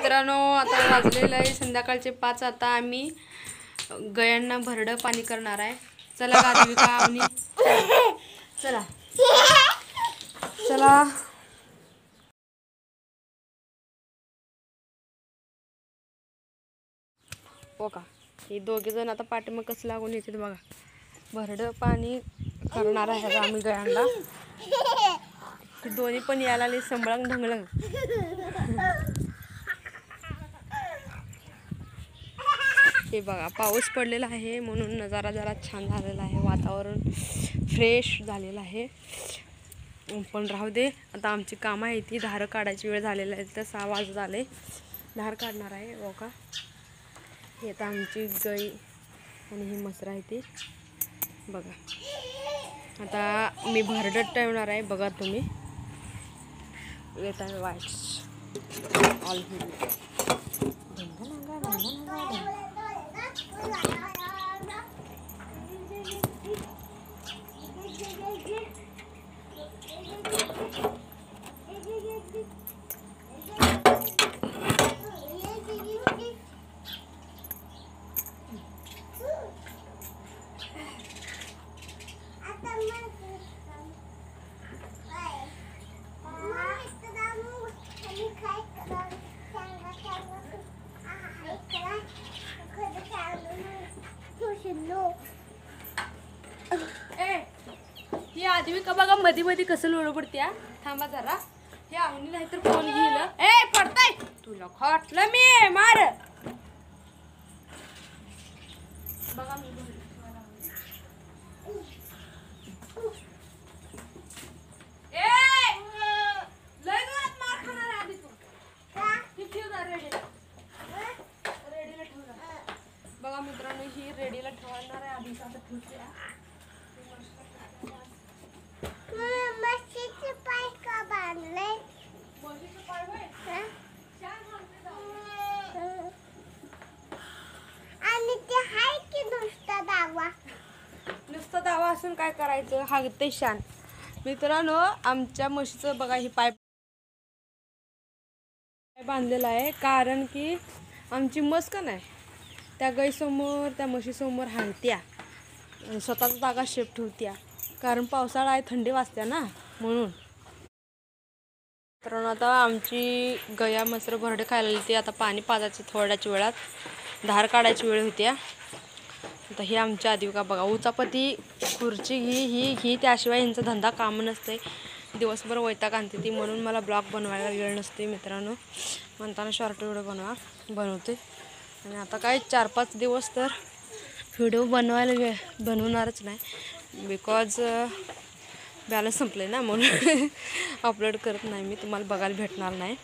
मित्रांनो, आता वाजलेलं आहे संध्याकाळचे 5. आता आम्ही गयांना भरडं पाणी करणार आहे. चला गादविका आवनी, चला चला. हो का, हे दोघे जण आता पाठीमाग कसं लागून येतात बघा. भरडं पाणी करणार आहे आम्ही गयांना. दोन्ही पण यायला आले संभळंग ढंगळंग. हे बघा, पाऊस पडलेला आहे म्हणून नजारा जरा छान झालेला आहे. वातावरण फ्रेश झालेलं आहे. पण राहू दे, आता आमची कामं आहे ती धार काढायची वेळ झालेला आहे. तर 6 वाजत आले. धार काढणार आहे. हो का, हे आता आमची गाई आणि ही मसरा आहे ती बघा. आता मी भरडत ठेवणार आहे बघा तुम्ही. येत आहे वाईट्स ऑल ही आदवी का बघा मध्ये मध्ये कसं लोळ पडत्या. थांबा जरा, हे आवनी नाही तर कोण घेईल. ए पडताय तुला खाटलं मी मार बघा. मी लय जोरात मार खाणार आधी तू. रेडीला ठेवणार बघा मित्रांनो. ही रेडीला ठेवणार आहे आधी. आता ठेवते. नुसतं दावा असून काय करायचं. हागते शान. मित्रांनो, आमच्या म्हशीचं बघा ही पाईप बांधलेला आहे. कारण की आमची म्हस का नाही त्या गाईसमोर त्या म्हशीसमोर हागत्या. स्वतःचा जागा शेप ठेवत्या. कारण पावसाळा आहे, थंडी वाजत्या ना म्हणून. मित्रांनो, आता आमची गया मसर भरडे खायला येते. आता पाणी पाजायचं थोड्याच वेळात. धार काढायची वेळ होती. आता ही आमच्या आदिविका बघा. उचापती खुर्ची ही त्याशिवाय यांचा धंदा काम नसते. दिवसभर वैताग आणते ती. म्हणून मला ब्लॉग बनवायला वेळ नसते मित्रांनो. म्हणताना शॉर्ट व्हिडिओ बनवते. आणि आता काय 4-5 दिवस तर व्हिडिओ बनवणारच नाही. बिकॉज बॅलन्स संपले ना म्हणून अपलोड करत नाही मी. तुम्हाला बघायला भेटणार नाही.